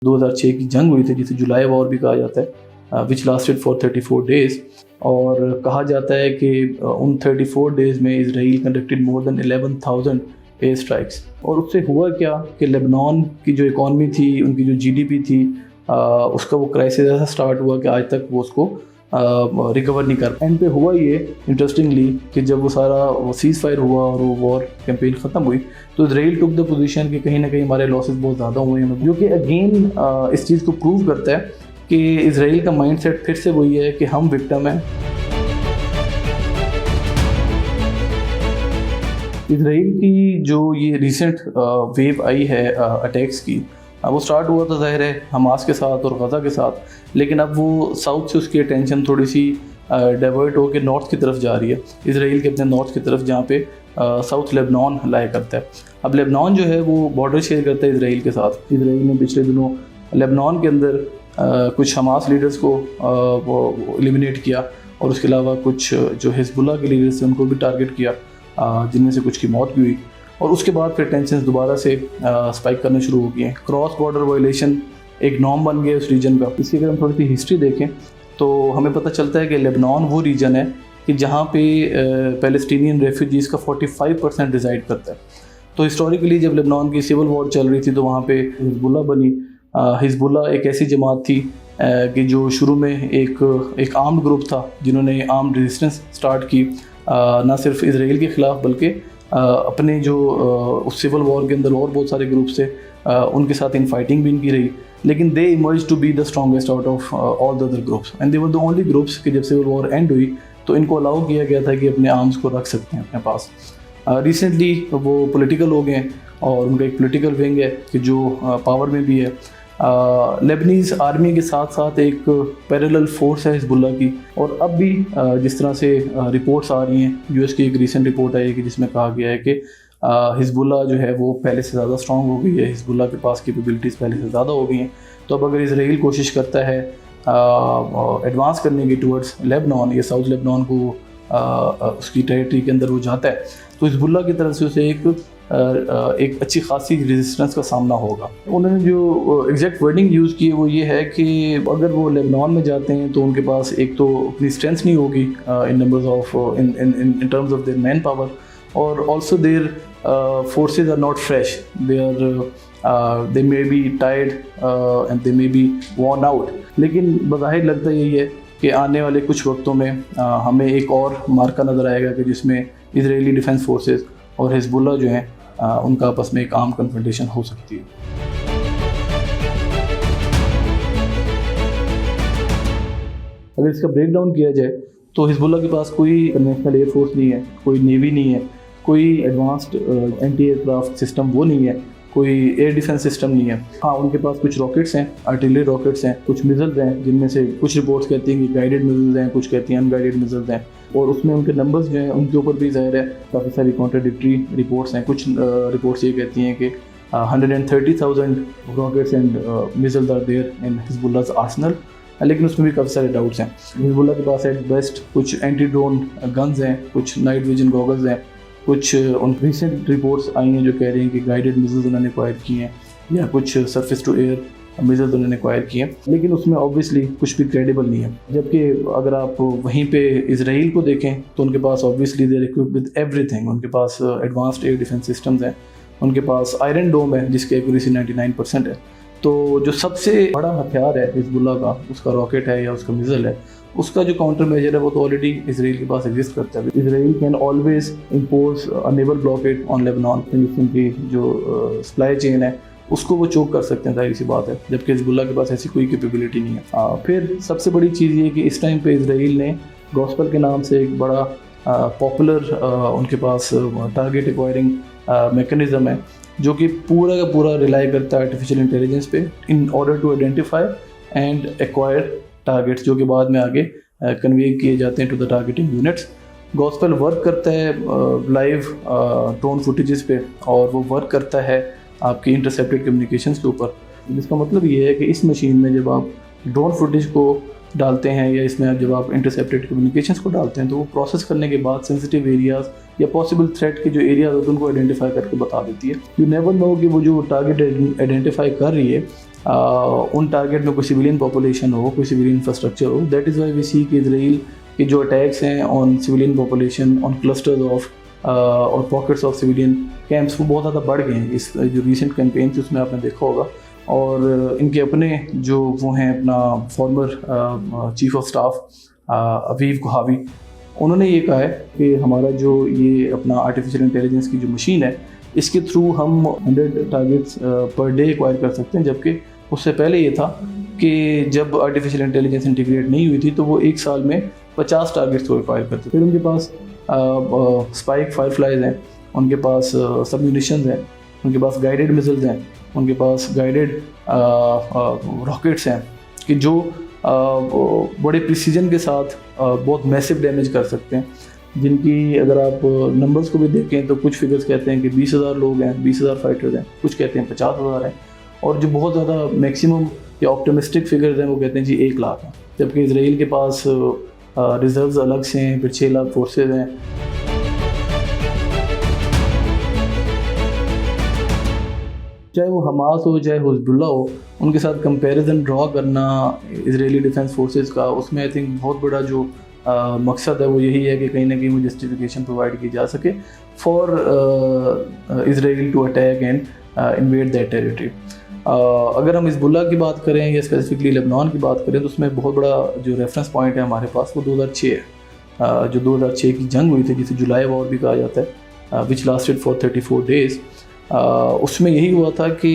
2006 की जंग हुई थी जिसे जुलाई वॉर भी कहा जाता है, विच लास्टेड फॉर 34 डेज़। और कहा जाता है कि उन 34 डेज़ में Israel conducted more than 11,000 air strikes. और उससे हुआ क्या कि लेबनान की जो इकॉनमी थी, उनकी जो जीडीपी थी, उसका वो क्राइसिस ऐसा स्टार्ट हुआ कि आज तक वो उसको रिकवर नहीं कर। एंड पे हुआ ये इंटरेस्टिंगली कि जब वो सीज़ फायर हुआ और वो वॉर कैंपेन ख़त्म हुई तो इसराइल टुक द पोजीशन कि कहीं ना कहीं हमारे लॉसेस बहुत ज़्यादा हुए हैं, जो कि अगेन इस चीज़ को प्रूव करता है कि इसराइल का माइंडसेट फिर से वही है कि हम विक्टिम हैं। इसराइल की जो ये रिसेंट वेव आई है अटैक्स की, वो स्टार्ट हुआ तो ज़ाहिर है हमास के साथ और गज़ा के साथ, लेकिन अब वो साउथ से उसकी अटेंशन थोड़ी सी डाइवर्ट हो के नॉर्थ की तरफ जा रही है, इसराइल के अपने नॉर्थ की तरफ, जहाँ पे साउथ लेबनान लाया करता है। अब लेबनान जो है वो बॉर्डर शेयर करता है इसराइल के साथ। इसराइल ने पिछले दिनों लेबनान के अंदर कुछ हमास लीडर्स को वो एलिमिनेट किया और उसके अलावा कुछ जो हिजबुल्लाह के लीडर्स थे उनको भी टारगेट किया, जिनमें से कुछ की मौत भी हुई। और उसके बाद फिर टेंशन दोबारा से स्पाइक करने शुरू हो गए हैं। क्रॉस बॉर्डर वायलेशन एक नॉर्म बन गया उस रीजन का। इसकी अगर हम थोड़ी सी हिस्ट्री देखें तो हमें पता चलता है कि लेबनान वो रीजन है कि जहाँ पे पैलेस्टीनियन रेफ्यूजीज़ का 45% रिजाइड करता है। तो हिस्टोरिकली जब लेबनान की सिविल वॉर चल रही थी तो वहाँ पे हिजबुल्लाह बनी। हिजबुल्लाह एक ऐसी जमात थी कि जो शुरू में एक आर्म्ड ग्रुप था जिन्होंने आर्म्ड रेजिस्टेंस स्टार्ट की, ना सिर्फ इसराइल के ख़िलाफ़ बल्कि अपने जो उस सिविल वॉर के अंदर और बहुत सारे ग्रुप्स थे, उनके साथ इन फाइटिंग भी इनकी रही, लेकिन they emerge to be the strongest out of all the other groups and they were the only groups कि जब सिविल वॉर एंड हुई तो इनको अलाउ किया गया था कि अपने आर्म्स को रख सकते हैं अपने पास। रिसेंटली वो पॉलिटिकल हो गए और उनका एक पॉलिटिकल विंग है कि जो पावर में भी है। लेबनीज़ आर्मी के साथ साथ एक पैरेलल फोर्स है हिजबुल्लाह की। और अब भी जिस तरह से रिपोर्ट्स आ रही हैं, यूएस की एक रीसेंट रिपोर्ट आई है कि जिसमें कहा गया है कि हिजबुल्लाह जो है वो पहले से ज़्यादा स्ट्रॉन्ग हो गई है, हिजबुल्लाह के पास कैपेबिलिटीज़ पहले से ज़्यादा हो गई हैं। तो अब अगर इसराइल कोशिश करता है एडवांस करने की टुवर्ड्स लेबनान या साउथ लेबनान को उसकी टेरिटरी के अंदर वो जाता है तो हिजबुल्लाह की तरफ से उसे एक अच्छी खासी रेजिस्टेंस का सामना होगा। उन्होंने जो एग्जैक्ट वर्डिंग यूज़ की है वो ये है कि अगर वो लेबनान में जाते हैं तो उनके पास एक तो अपनी स्ट्रेंथ नहीं होगी in numbers of in terms of their man power, और also their forces are not fresh, they may be tired and they may be worn out. लेकिन बज़ाहिर लगता यही है कि आने वाले कुछ वक्तों में हमें एक और मार्का नज़र आएगा कि जिसमें इजरायली डिफेंस फोर्सेस और हिजबुल्लाह जो हैं उनका आपस में एक आर्म कन्फ्रंटेशन हो सकती है। अगर इसका ब्रेक डाउन किया जाए तो हिजबुल्लाह के पास कोई कन्वेंशनल एयर फोर्स नहीं है, कोई नेवी नहीं है, कोई एडवांस्ड एंटी एयरक्राफ्ट सिस्टम वो नहीं है, कोई एयर डिफेंस सिस्टम नहीं है। हाँ, उनके पास कुछ रॉकेट्स हैं, आर्टिलरी रॉकेट्स हैं, कुछ मिसाइल्स हैं, जिनमें से कुछ रिपोर्ट्स कहती हैं कि गाइडेड मिसाइल्स हैं, कुछ कहती हैं अनगाइडेड मिसाइल्स हैं। और उसमें उनके नंबर्स जो हैं उनके ऊपर भी ज़ाहिर है काफ़ी सारी कॉन्ट्राडिक्टरी रिपोर्ट्स हैं। कुछ रिपोर्ट्स ये कहती हैं कि 130,000 rockets and missiles are there in Hezbollah's arsenal, लेकिन उसमें भी काफ़ी सारे डाउट्स हैं। हिजबुल्लाह के पास एट बेस्ट कुछ एंटी ड्रोन गन्स हैं, कुछ नाइट विजन गॉगल्स हैं, कुछ उन रिसेंट रिपोर्ट्स आई हैं जो कह रही हैं कि गाइडेड मिसाइल्स उन्होंने एक्वायर किए हैं या कुछ सरफेस टू एयर मिसाइल्स उन्होंने एक्वायर किए हैं, लेकिन उसमें ऑब्वियसली कुछ भी क्रेडिबल नहीं है। जबकि अगर आप वहीं पे इसराइल को देखें तो उनके पास obviously they are equipped with everything. उनके पास एडवांस्ड एयर डिफेंस सिस्टम्स हैं, उनके पास आयरन डोम है जिसकी एक्यूरेसी 99% है। तो जो सबसे बड़ा हथियार है हिजबुल्लाह का, उसका रॉकेट है या उसका मिसाइल है, उसका जो काउंटर मेजर है वो तो ऑलरेडी इसराइल के पास एग्जिस्ट करता है। Israel can always impose a naval blockade on Lebanon, उनकी जो सप्लाई चेन है उसको वो चोक कर सकते हैं, जाहिर सी बात है, जबकि हिजबुल्लाह के पास ऐसी कोई कैपेबिलिटी नहीं है। फिर सबसे बड़ी चीज़ ये कि इस टाइम पे इसराइल ने गॉस्पेल के नाम से एक बड़ा पॉपुलर उनके पास टारगेट एक्वायरिंग मैकेनिज़्म है जो कि पूरा का पूरा रिलाई करता है आर्टिफिशियल इंटेलिजेंस पे in order to identify and acquire targets जो कि बाद में आगे कन्वे किए जाते हैं to the targeting units. Gospel work करता है लाइव ड्रोन फुटेजेस पे और वो वर्क करता है आपकी इंटरसेप्टेड कम्युनिकेशंस के ऊपर। जिसका मतलब ये है कि इस मशीन में जब आप ड्रोन फुटेज को डालते हैं या इसमें जब आप इंटरसेप्टेड कम्युनिकेशंस को डालते हैं तो वो प्रोसेस करने के बाद सेंसिटिव एरियाज़ या पॉसिबल थ्रेट के जो एरियाज होते हैं उनको आइडेंटिफाई करके बता देती है। यू नेवर नो कि वो जो टारगेट आइडेंटिफाई कर रही है उन टारगेट में कोई सिविलियन पॉपुलेशन हो, कोई सिविलियन इंफ्रास्ट्रक्चर हो। दैट इज़ वाई वी सी कि इजराइल के जो अटैक्स हैं on civilian population, on clusters of और पॉकेट्स ऑफ सिविलियन कैंप्स, वो बहुत ज़्यादा बढ़ गए हैं। इस जो रिसेंट कैंपेन थी उसमें आपने देखा होगा। और इनके अपने जो वो हैं अपना former chief of staff Aviv Kohavi, उन्होंने ये कहा है कि हमारा जो ये अपना आर्टिफिशियल इंटेलिजेंस की जो मशीन है, इसके थ्रू हम 100 टारगेट्स पर डे एक्वायर कर सकते हैं, जबकि उससे पहले ये था कि जब आर्टिफिशियल इंटेलिजेंस इंटीग्रेट नहीं हुई थी तो वो एक साल में 50 टारगेट्स को एक्वायर करते। फिर उनके पास स्पाइक फायरफ्लाइज हैं, उनके पास सब म्यूनिशंस हैं, उनके पास गाइडेड मिसाइल्स हैं, उनके पास गाइडेड रॉकेट्स हैं कि जो बड़े प्रिसीजन के साथ बहुत मैसिव डैमेज कर सकते हैं, जिनकी अगर आप नंबर्स को भी देखें तो कुछ फिगर्स कहते हैं कि 20,000 लोग हैं, 20,000 फाइटर्स हैं, कुछ कहते हैं 50,000 हैं, और जो बहुत ज़्यादा मैक्सिमम या ऑप्टिमिस्टिक फिगर्स हैं वो कहते हैं जी 1 लाख हैं। जबकि इजराइल के पास रिजर्व्स अलग से हैं, फिर 6 लाख फोर्सेज हैं। चाहे वो हमास हो चाहे हिजबुल्लाह हो, उनके साथ कंपैरिजन ड्रॉ करना इजरायली डिफेंस फोर्सेस का, उसमें आई थिंक बहुत बड़ा जो मकसद है वो यही है कि कहीं ना कहीं वो जस्टिफिकेशन प्रोवाइड की जा सके for Israel to attack and invade that territory. अगर हम हिजबुल्लाह की बात करें या स्पेसिफिकली लेबनान की बात करें तो उसमें बहुत बड़ा जो रेफरेंस पॉइंट है हमारे पास वो 2006 है। जो 2006 की जंग हुई थी जिसे जुलाई वॉर भी कहा जाता है, विच लास्टेड फॉर 34 डेज़। उसमें यही हुआ था कि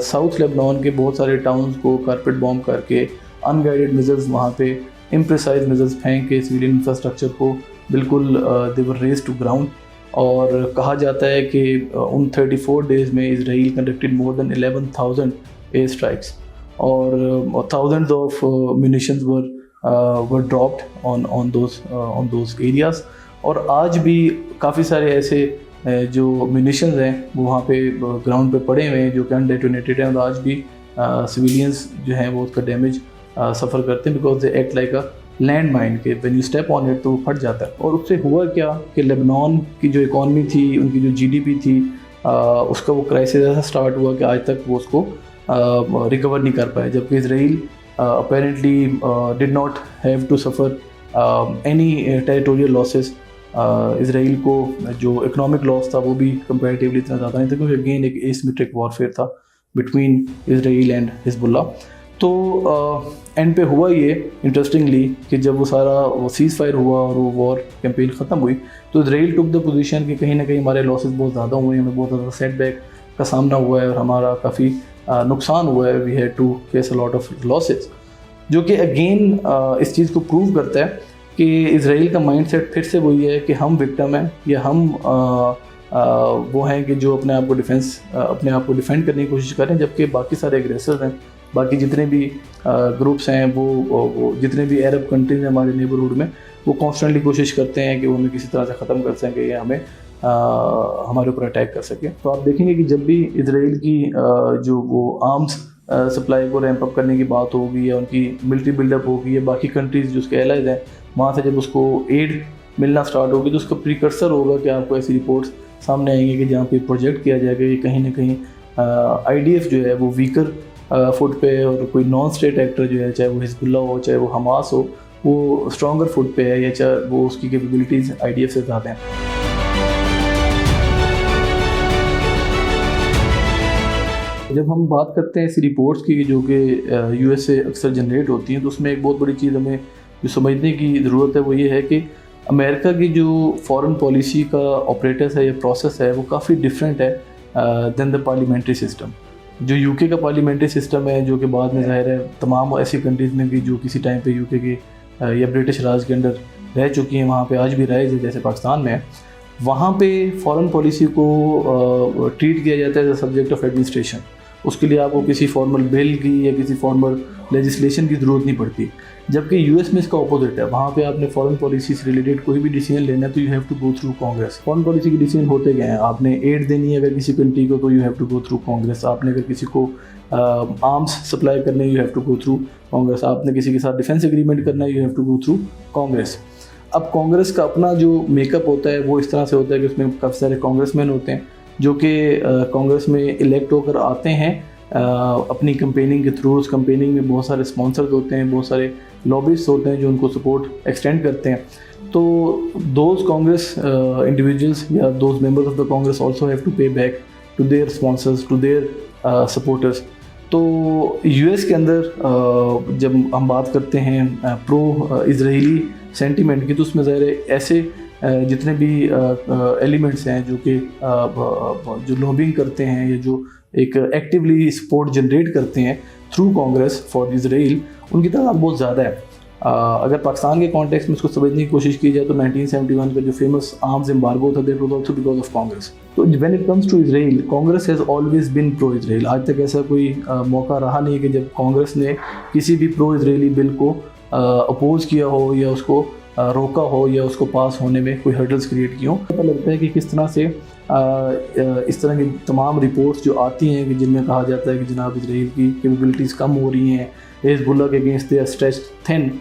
साउथ लेबनान के बहुत सारे टाउन्स को कारपेट बॉम्ब करके अनगाइडेड मिसाइल्स वहाँ पे इम्प्रिसाइज मिसाइल्स फेंक के सिविलियन इंफ्रास्ट्रक्चर को बिल्कुल they were razed to ground. और कहा जाता है कि उन 34 डेज़ में Israel conducted more than 11,000 air strikes और thousands of munitions were dropped on those areas. और आज भी काफ़ी सारे ऐसे जो म्यूनिशंस हैं वो वहाँ पे ग्राउंड पे पड़े हुए हैं जो कि अनडेटोनेटेड हैं, और आज भी सिविलियंस जो हैं वो उसका डैमेज सफ़र करते हैं because they act like a land mine के when you step on it तो वो फट जाता है। और उससे हुआ क्या कि लेबनान की जो इकॉनमी थी, उनकी जो जीडीपी थी, उसका वो क्राइसिस ऐसा स्टार्ट हुआ कि आज तक वो उसको रिकवर नहीं कर पाए। जबकि Israel apparently did not have to suffer any territorial losses. Israel को जो इकोनॉमिक लॉस था वो भी कंपैरेटिवली इतना ज़्यादा नहीं था क्योंकि अगेन एक एसिमेट्रिक वॉरफेयर था बिटवीन इजराइल एंड हिजबुल्लाह। तो एंड पे हुआ ये इंटरेस्टिंगली कि जब वो सारा वो सीज़ फायर हुआ और वो वॉर कैंपेन ख़त्म हुई तो इजराइल टुक द पोजीशन कि कहीं ना कहीं हमारे लॉसेस बहुत ज़्यादा हुए हैं, हमें बहुत ज़्यादा सेटबैक का सामना हुआ है और हमारा काफ़ी नुकसान हुआ है, we had to face a lot of losses. जो कि अगेन इस चीज़ को प्रूव करता है कि इजराइल का माइंडसेट फिर से वही है कि हम विक्टिम हैं या हम वो हैं कि जो अपने आप को डिफेंड करने की कोशिश करें, जबकि बाकी सारे एग्रेसर्स हैं, बाकी जितने भी ग्रुप्स हैं वो जितने भी अरब कंट्रीज हैं हमारे नेबरहुड में, वो कॉन्स्टेंटली कोशिश करते हैं कि वो हमें किसी तरह से ख़त्म कर सकें या हमें हमारे ऊपर अटैक कर सकें। तो आप देखेंगे कि जब भी इजराइल की जो वो आर्म्स सप्लाई को रैंप अप करने की बात होगी या उनकी मिलिट्री बिल्डअप होगी या बाकी कंट्रीज़ जो उसके एलाइज हैं वहाँ से जब उसको एड मिलना स्टार्ट होगी तो उसका प्रीकर्सर होगा कि आपको ऐसी रिपोर्ट्स सामने आएंगी कि जहाँ पे प्रोजेक्ट किया जाएगा कि कहीं ना कहीं IDF जो है वो वीकर फुट पे और कोई नॉन स्टेट एक्टर जो है, चाहे वो हिजबुल्लाह हो चाहे वो हमास हो, वो स्ट्रॉन्गर फुट पे है या चाहे वो उसकी कैपेबिलिटीज़ IDF से ज़्यादा हैं। जब हम बात करते हैं ऐसी रिपोर्ट्स की जो कि US से अक्सर जनरेट होती हैं तो उसमें एक बहुत बड़ी चीज़ हमें जो समझने की ज़रूरत है वो ये है कि अमेरिका की जो फॉरेन पॉलिसी का ऑपरेटर्स है या प्रोसेस है वो काफ़ी डिफरेंट है दैन द पार्लियामेंट्री सिस्टम। जो UK का पार्लियामेंट्री सिस्टम है जो कि बाद में ज़ाहिर है तमाम ऐसी कंट्रीज़ में भी जो किसी टाइम पे UK के या ब्रिटिश राज के अंडर रह चुकी हैं, वहाँ पे आज भी राइज है जैसे पाकिस्तान में है, वहाँ पे फॉरेन पॉलिसी को ट्रीट किया जाता है as a subject of administration. उसके लिए आपको किसी फॉर्मल बिल की या किसी फॉर्मल लेजिस्लेशन की ज़रूरत नहीं पड़ती। जबकि US में इसका ऑपोजिट है, वहाँ पे आपने फॉरेन पॉलिसी से रिलेटेड कोई भी डिसीजन लेना है तो you have to go through Congress. Foreign policy के डिसीजन होते गए हैं, आपने एड देनी है अगर किसी कंट्री को तो you have to go through Congress, आपने अगर किसी को आर्म्स सप्लाई करने you have to go through Congress, आपने किसी के साथ डिफेंस एग्रीमेंट करना है you have to go through Congress. अब कांग्रेस का अपना जो मेकअप होता है वो इस तरह से होता है कि उसमें काफ़ी सारे कांग्रेसमैन होते हैं जो कि कांग्रेस में इलेक्ट होकर आते हैं अपनी कंपेनिंग के थ्रू, उस कंपेनिंग में बहुत सारे स्पॉन्सर्स होते हैं, बहुत सारे लॉबिस्ट होते हैं जो उनको सपोर्ट एक्सटेंड करते हैं। तो दोज कांग्रेस इंडिविजुअल्स या those members of the Congress also have to pay back to their sponsors, to their supporters. तो यूएस के अंदर जब हम बात करते हैं प्रो इजरायली सेंटीमेंट की, तो उसमें ज़ाहिर है ऐसे जितने भी एलिमेंट्स हैं जो कि जो लॉबिंग करते हैं या जो एक एक्टिवली सपोर्ट जनरेट करते हैं थ्रू कांग्रेस फॉर इजराइल, उनकी तादाद बहुत ज़्यादा है। अगर पाकिस्तान के कॉन्टेक्स्ट में इसको समझने की कोशिश की जाए तो 1971 का जो फेमस आर्म्स एम्बार्गो था, that was also because of Congress. तो when it comes to Israel, Congress has always been pro Israel. आज तक ऐसा कोई मौका रहा नहीं कि जब कांग्रेस ने किसी भी प्रो इजरायली बिल को अपोज किया हो या उसको रोका हो या उसको पास होने में कोई हर्डल्स क्रिएट किए हों। पता लगता है कि किस तरह से इस तरह की तमाम रिपोर्ट्स जो आती हैं कि जिनमें कहा जाता है कि जनाब इजराइल की कैपेबिलिटीज़ कम हो रही हैं, हिज़्बुल्लाह के against they are stretched thin,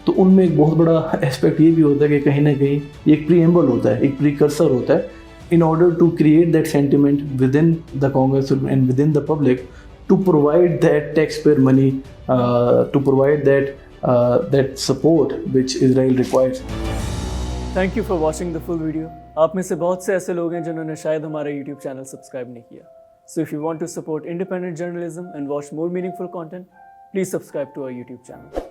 तो उनमें एक बहुत बड़ा एस्पेक्ट ये भी होता है कि कहीं ना कहीं एक प्रीएम्बल होता है, एक प्रीकर्सर होता है, in order to create that sentiment within the Congress and within the public to provide that tax payer money, to provide that support which Israel requires. Thank you for watching the full video. आप में से बहुत से ऐसे लोग हैं जिन्होंने शायद हमारा YouTube चैनल सब्सक्राइब नहीं किया. So if you want to support independent journalism and watch more meaningful content, please subscribe to our YouTube channel.